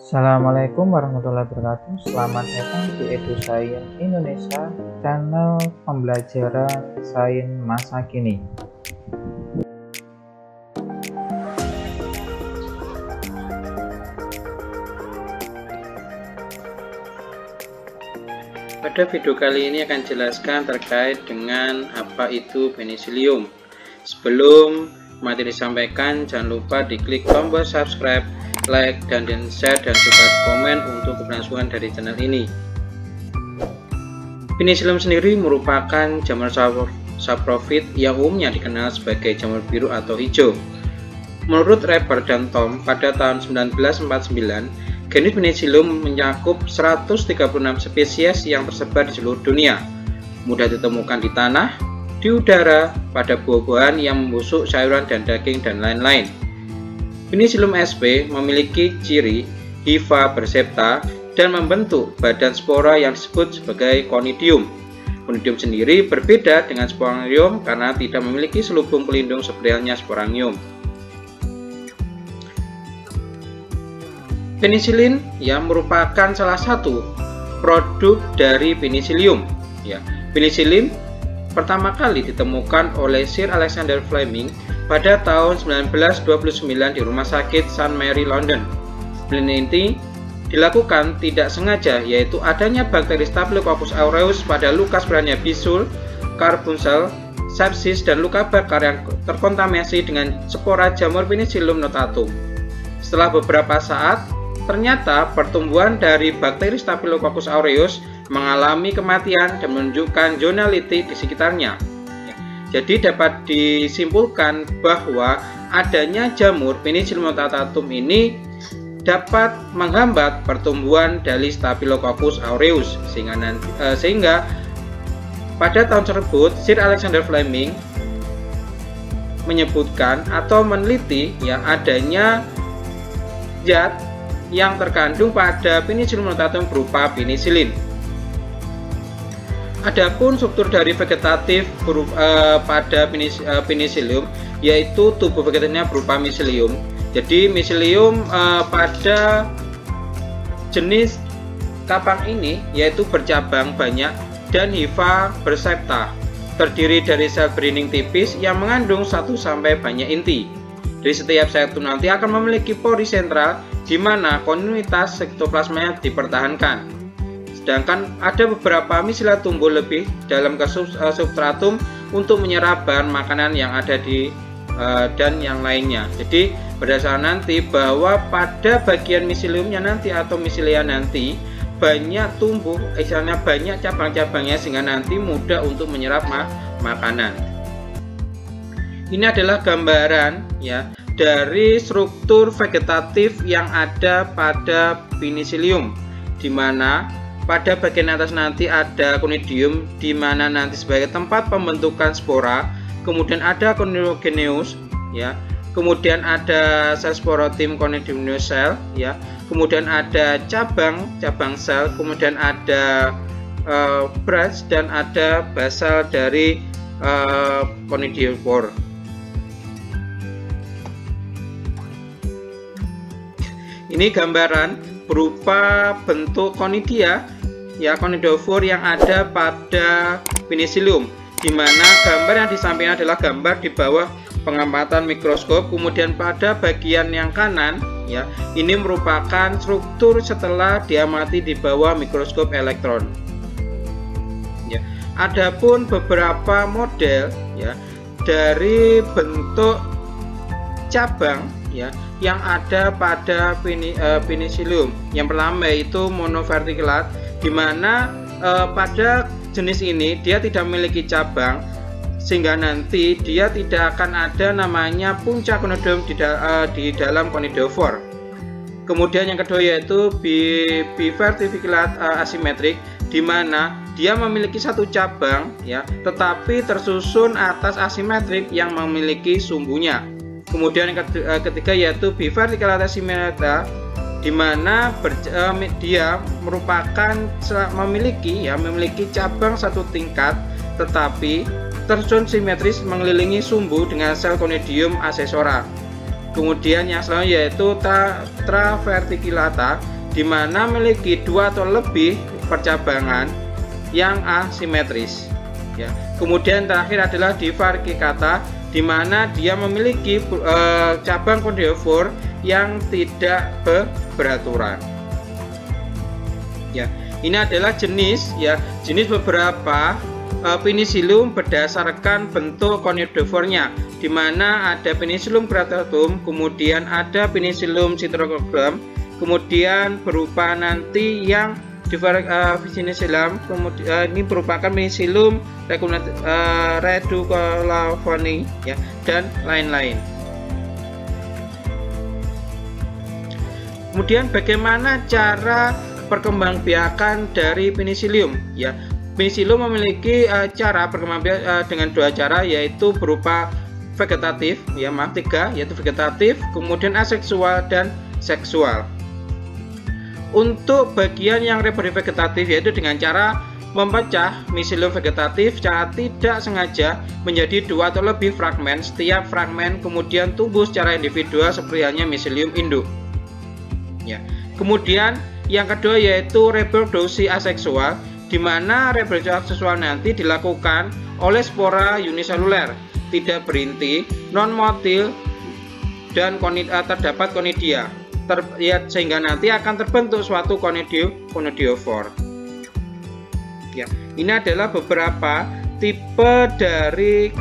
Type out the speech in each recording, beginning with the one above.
Assalamualaikum warahmatullahi wabarakatuh. Selamat datang di EduScience Indonesia, channel pembelajaran sains masa kini. Pada video kali ini akan jelaskan terkait dengan apa itu penicillium. Sebelum materi disampaikan, jangan lupa diklik tombol subscribe, like, dan share, dan juga komen untuk keberlangsungan dari channel ini. Penicillium sendiri merupakan jamur saprophyt yang umumnya dikenal sebagai jamur biru atau hijau. Menurut Reber dan Tom, pada tahun 1949, genus Penicillium mencakup 136 spesies yang tersebar di seluruh dunia, mudah ditemukan di tanah, di udara, pada buah-buahan yang membusuk, sayuran dan daging, dan lain-lain. Penicillium sp memiliki ciri hifa bersepta dan membentuk badan spora yang disebut sebagai conidium. Conidium sendiri berbeda dengan sporangium karena tidak memiliki selubung pelindung seperti halnya sporangium. Penicillin merupakan salah satu produk dari Penicillium. Penicillin pertama kali ditemukan oleh Sir Alexander Fleming pada tahun 1929 di Rumah Sakit St. Mary, London. Penelitian ini dilakukan tidak sengaja, yaitu adanya bakteri Staphylococcus aureus pada luka sebenarnya bisul, carbuncles, sepsis, dan luka bakar yang terkontaminasi dengan spora jamur Penicillium notatum. Setelah beberapa saat, ternyata pertumbuhan dari bakteri Staphylococcus aureus mengalami kematian dan menunjukkan zona litik di sekitarnya. Jadi dapat disimpulkan bahwa adanya jamur Penicillium notatum ini dapat menghambat pertumbuhan dari Staphylococcus aureus, sehingga pada tahun tersebut Sir Alexander Fleming menyebutkan atau meneliti adanya zat yang terkandung pada Penicillium notatum berupa penicillin. Adapun struktur dari vegetatif pada penicillium, yaitu tubuh vegetatifnya berupa miselium. Jadi miselium pada jenis kapang ini yaitu bercabang banyak dan hifa bersepta, terdiri dari sel beringin tipis yang mengandung satu sampai banyak inti. Dari setiap sel itu nanti akan memiliki pori sentral di mana kontinuitas sitoplasmanya dipertahankan. Sedangkan ada beberapa misela tumbuh lebih dalam ke substratum untuk menyerap bahan makanan yang ada di dan yang lainnya. Jadi berdasarkan nanti bahwa pada bagian miseliumnya nanti atau miselia nanti banyak tumbuh, istilahnya banyak cabang-cabangnya sehingga nanti mudah untuk menyerap makanan. Ini adalah gambaran dari struktur vegetatif yang ada pada Penicillium, di mana pada bagian atas nanti ada conidium, di mana nanti sebagai tempat pembentukan spora, kemudian ada conidogeneus, kemudian ada sel sporotim conidogeneus cell, kemudian ada cabang sel, kemudian ada branch dan ada basal dari conidiophore. Ini gambaran berupa bentuk conidia conidiophore yang ada pada Penicillium, di mana gambar yang di samping adalah gambar di bawah pengamatan mikroskop. Kemudian pada bagian yang kanan ini merupakan struktur setelah diamati di bawah mikroskop elektron. Adapun beberapa model dari bentuk cabang yang ada pada Penicillium. Yang pertama yaitu monovertikulat, di mana pada jenis ini dia tidak memiliki cabang, sehingga nanti dia tidak akan ada namanya puncak conidium di dalam conidiophore. Kemudian yang kedua yaitu bivertikulat asimetrik, di mana dia memiliki satu cabang tetapi tersusun atas asimetrik yang memiliki sumbunya. Kemudian yang ketiga yaitu bivertikulat asimetra, di mana dia merupakan memiliki cabang satu tingkat tetapi tersusun simetris mengelilingi sumbu dengan sel conidium asesora. Kemudian yang selanjutnya yaitu traverticulata, di mana memiliki 2 atau lebih percabangan yang asimetris. Ya. Kemudian terakhir adalah Divaricata, di mana dia memiliki cabang kondiofor yang tidak beraturan. Ya, ini adalah jenis beberapa Penicillium berdasarkan bentuk konidiofornya, di mana ada Penicillium cratatum, kemudian ada Penicillium citrochrome, kemudian berupa nanti yang Penicillium, kemudian ini merupakan Penicillium reduculafoni, ya, dan lain-lain. Kemudian bagaimana cara perkembangbiakan dari Penicillium? Ya, Penicillium memiliki cara perkembangbiakan dengan 2 cara, yaitu berupa vegetatif, ya, 3, yaitu vegetatif, kemudian aseksual dan seksual. Untuk bagian yang reproduksi vegetatif, yaitu dengan cara memecah Mycelium vegetatif secara tidak sengaja menjadi 2 atau lebih fragmen. Setiap fragmen kemudian tumbuh secara individual seperti halnya Mycelium induk. Ya. Kemudian yang kedua yaitu reproduksi aseksual, di mana reproduksi aseksual nanti dilakukan oleh spora uniseluler, tidak berinti, non-motil, dan terdapat konidia, sehingga nanti akan terbentuk suatu conidiofor. Ya, ini adalah beberapa tipe dari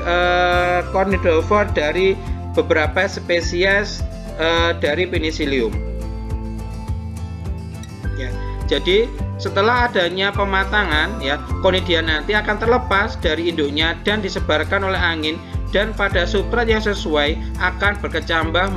conidiofor dari beberapa spesies dari Penicillium. Ya, jadi setelah adanya pematangan, ya, konidia nanti akan terlepas dari induknya dan disebarkan oleh angin, dan pada substrat yang sesuai akan berkecambah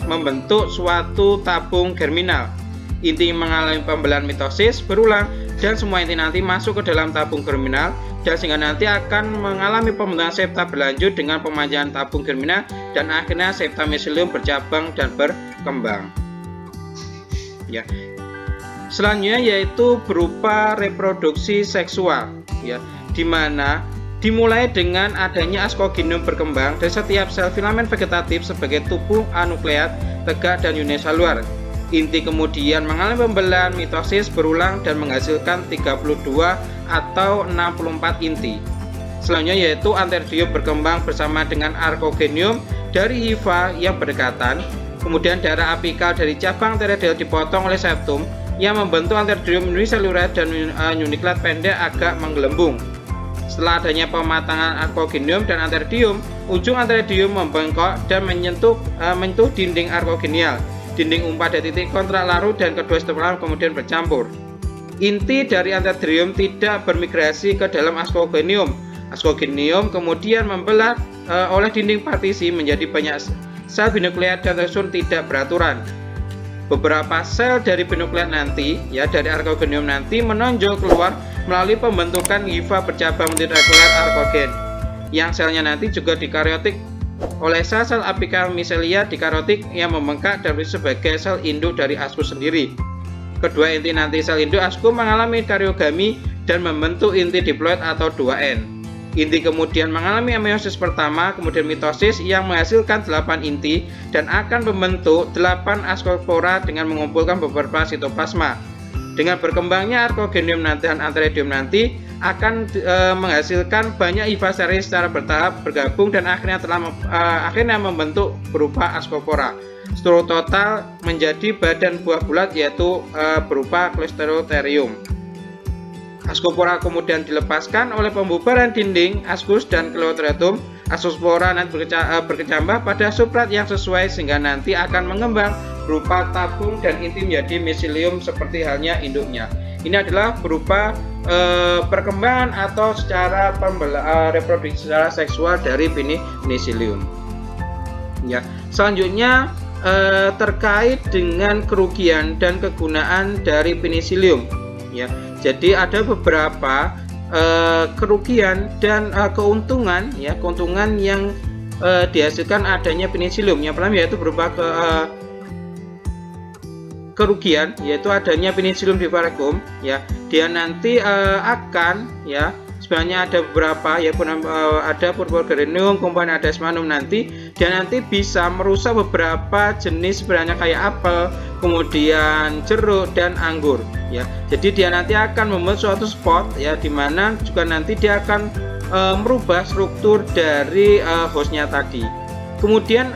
membentuk suatu tabung germinal. Inti mengalami pembelahan mitosis berulang, dan semua inti nanti masuk ke dalam tabung germinal, dan sehingga nanti akan mengalami pembentukan septa berlanjut dengan pemanjangan tabung germinal, dan akhirnya septa Mycelium bercabang dan berkembang. Ya. Selanjutnya yaitu berupa reproduksi seksual, ya, di mana dimulai dengan adanya ascogenium berkembang dari setiap sel filamen vegetatif sebagai tubuh anukleat, tegak, dan uniseluler. Inti kemudian mengalami pembelahan mitosis berulang dan menghasilkan 32 atau 64 inti. Selanjutnya yaitu antheridium berkembang bersama dengan arcogenium dari hifa yang berdekatan. Kemudian darah apikal dari cabang pteridil dipotong oleh septum yang membentuk antheridium uniseluler dan uniklat pendek agak menggelembung. Setelah adanya pematangan arcogenium dan antheridium, ujung antheridium membengkok dan menyentuh dinding arcogenial. Dinding umpat dari titik kontrak larut dan kedua stemula kemudian bercampur. Inti dari antheridium tidak bermigrasi ke dalam ascogenium. Ascogenium kemudian membelah oleh dinding partisi menjadi banyak sel binukleat dan tersusun tidak beraturan. Beberapa sel dari binukleat nanti, ya, dari arcogenium nanti menonjol keluar melalui pembentukan hifa bercabang multirekular arcogen, yang selnya nanti juga dikaryotik oleh sel-sel apikal micelia dikaryotik yang membengkak dan sebagai sel induk dari askus sendiri. Kedua inti nanti sel induk askus mengalami karyogami dan membentuk inti diploid atau 2N. Inti kemudian mengalami meiosis pertama, kemudian mitosis yang menghasilkan 8 inti dan akan membentuk 8 ascospora dengan mengumpulkan beberapa sitoplasma. Dengan berkembangnya arcogenium nanti dan antheridium nanti akan menghasilkan banyak hifa seri secara bertahap bergabung dan akhirnya membentuk berupa ascospora. Struktur total menjadi badan buah bulat yaitu berupa Clostridium. Ascospora kemudian dilepaskan oleh pembubaran dinding askus dan Clostridium. Ascospora nanti berkecambah pada substrat yang sesuai sehingga nanti akan mengembang berupa tabung dan inti menjadi Mycelium seperti halnya induknya. Ini adalah berupa perkembangan atau secara reproduksi secara seksual dari Penicillium. Ya, selanjutnya terkait dengan kerugian dan kegunaan dari Penicillium. Ya, jadi ada beberapa kerugian dan keuntungan, ya, keuntungan yang dihasilkan adanya Penicillium. Yang pertama yaitu berupa kerugian, yaitu adanya Penicillium divaricum, ya, dia nanti akan, ya, sebenarnya ada beberapa, ya ada Purpurgeranium, Combina desmanum nanti, dan nanti bisa merusak beberapa jenis sebenarnya kayak apel, kemudian jeruk dan anggur ya. Jadi dia nanti akan membuat suatu spot ya, dimana juga nanti dia akan merubah struktur dari hostnya tadi. Kemudian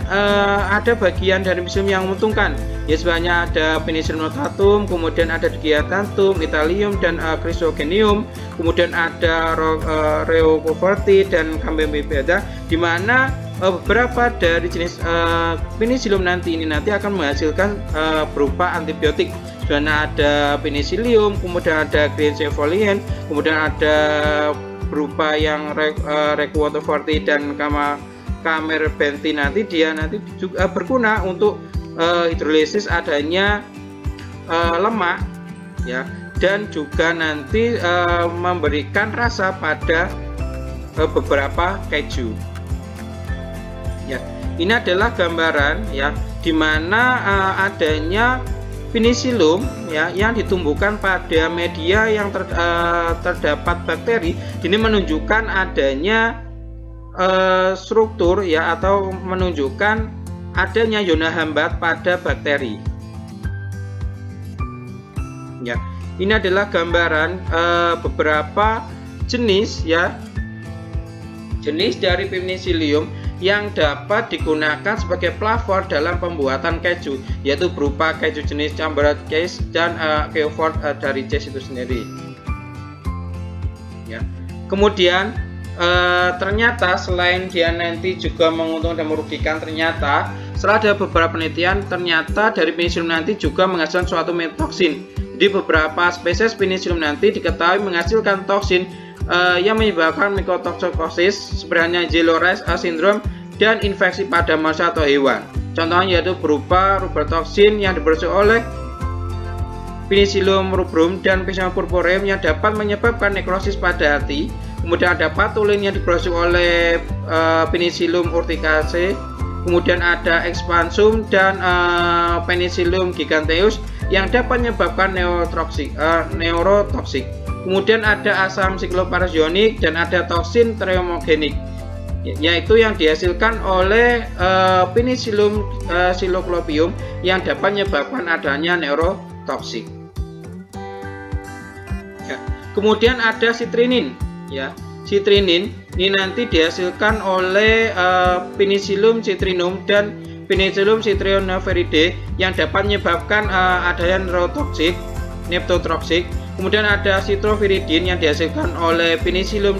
ada bagian dari miselium yang menguntungkan, ya sebenarnya ada Penicillium notatum, kemudian ada Digiatantum, Italium dan Chrysogenium, kemudian ada Rheocoverti dan Cambibibeda, di mana beberapa dari jenis Penicillium nanti akan menghasilkan berupa antibiotik. Sebenarnya ada Penicillium, kemudian ada Greencefalium, kemudian ada berupa yang Rheocoverti dan Camerbentin nanti dia nanti juga berguna untuk hidrolisis adanya lemak ya, dan juga nanti memberikan rasa pada beberapa keju ya. Ini adalah gambaran ya, dimana adanya Penicillium ya yang ditumbuhkan pada media yang terdapat bakteri. Ini menunjukkan adanya struktur ya, atau menunjukkan adanya zona hambat pada bakteri ya. Ini adalah gambaran beberapa jenis ya, jenis dari Penicillium yang dapat digunakan sebagai pelafor dalam pembuatan keju, yaitu berupa keju jenis chambered cheese dan Beaufort dari cheese itu sendiri ya. Kemudian ternyata selain dia nanti juga menguntungkan dan merugikan, ternyata setelah ada beberapa penelitian, ternyata dari Penicillium nanti juga menghasilkan suatu toksin. Jadi beberapa spesies Penicillium nanti diketahui menghasilkan toksin yang menyebabkan mycotoxosis, sebenarnya Zellerius syndrome, dan infeksi pada manusia atau hewan. Contohnya yaitu berupa rubbertoxin yang diproduksi oleh Penicillium rubrum dan Penicillium purpureum yang dapat menyebabkan nekrosis pada hati. Kemudian ada patulin yang diproduksi oleh Penicillium urticase, kemudian ada expansum dan Penicillium giganteus yang dapat menyebabkan neurotoksik. Kemudian ada asam sikloparazionik dan ada toksin tremogenik, yaitu yang dihasilkan oleh Penicillium cyclopium yang dapat menyebabkan adanya neurotoksik ya. Kemudian ada citrinin ya. Citrinin ini nanti dihasilkan oleh Penicillium citrinum dan Penicillium citrinoviridae yang dapat menyebabkan adanya neurotoksik, neptotoksik. Kemudian ada citroviridin yang dihasilkan oleh Penicillium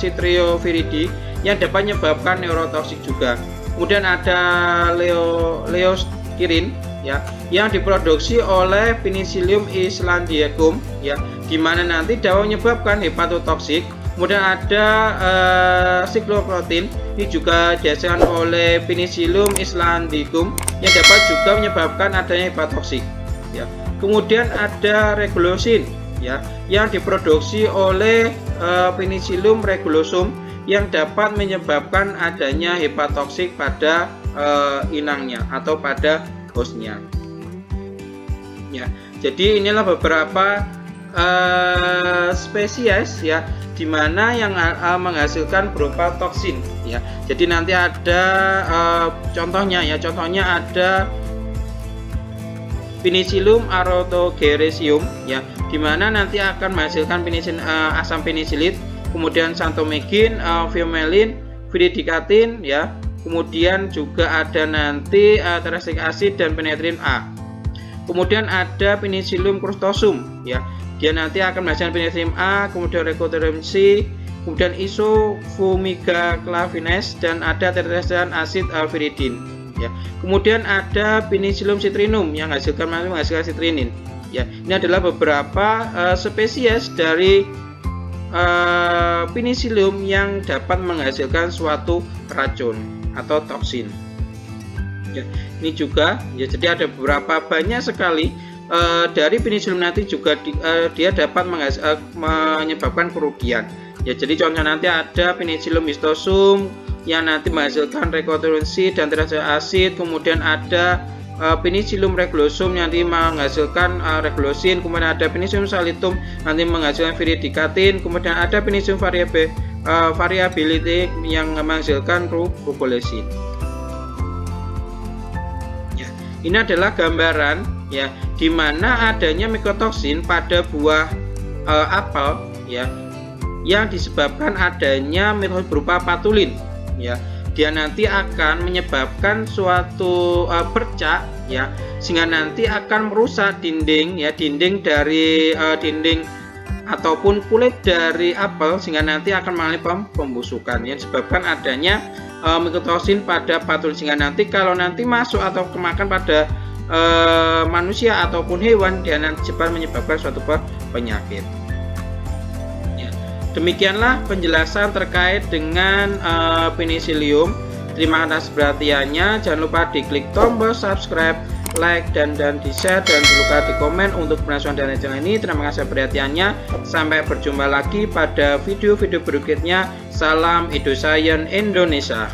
citrioviridae yang dapat menyebabkan neurotoksik juga. Kemudian ada leostirin ya yang diproduksi oleh Penicillium islandiacum ya, di mana nanti dapat menyebabkan hepatotoksik. Kemudian ada sikloprotein, ini juga dihasilkan oleh Penicillium islandicum yang dapat juga menyebabkan adanya hepatotoksik ya. Kemudian ada regulosin ya yang diproduksi oleh Penicillium regulosum yang dapat menyebabkan adanya hepatotoksik pada inangnya atau pada hostnya ya. Jadi inilah beberapa spesies ya, dimana yang menghasilkan berupa toksin ya. Jadi nanti ada contohnya ya, contohnya ada Penicillium artogeresium ya, dimana nanti akan menghasilkan asam penisilit, kemudian xanthomycin, phenylalanine, viridicatin ya. Kemudian juga ada nanti terestric acid dan penetrin A. Kemudian ada Penicillium crustosum ya, dia nanti akan menghasilkan Penicillium A, kemudian Rhecotherium C, kemudian Isofumiga clavines, dan ada tetrastrian acid viridin ya. Kemudian ada Penicillium citrinum yang menghasilkan citrinin ya. Ini adalah beberapa spesies dari Penicillium yang dapat menghasilkan suatu racun atau toksin ya. Ini juga ya, jadi ada beberapa banyak sekali dari Penicillium nanti juga dia dapat menyebabkan kerugian ya. Jadi contohnya nanti ada Penicillium histosum yang nanti menghasilkan Rhecotherium C dan tetrastrian acid, kemudian ada Penicillium regulosum nanti menghasilkan regulosin, kemudian ada Penicillium salitum nanti menghasilkan viridikatin, kemudian ada Penicillium variability yang menghasilkan rugolesin. Ya, ini adalah gambaran ya di mana adanya mikotoksin pada buah apel ya yang disebabkan adanya mitosis berupa patulin ya. Dia nanti akan menyebabkan suatu bercak ya, sehingga nanti akan merusak dinding ya, dinding dari dinding ataupun kulit dari apel, sehingga nanti akan mengalami pembusukan yang disebabkan adanya mikotoksin pada patulin, sehingga nanti kalau nanti masuk atau kemakan pada manusia ataupun hewan, dia nanti cepat menyebabkan suatu penyakit. Demikianlah penjelasan terkait dengan Penicillium. Terima kasih atas perhatiannya. Jangan lupa diklik tombol subscribe, like, dan di-share, dan jangan lupa di komen untuk penasaran dan channel ini. Terima kasih perhatiannya. Sampai berjumpa lagi pada video-video berikutnya. Salam EduScience Indonesia.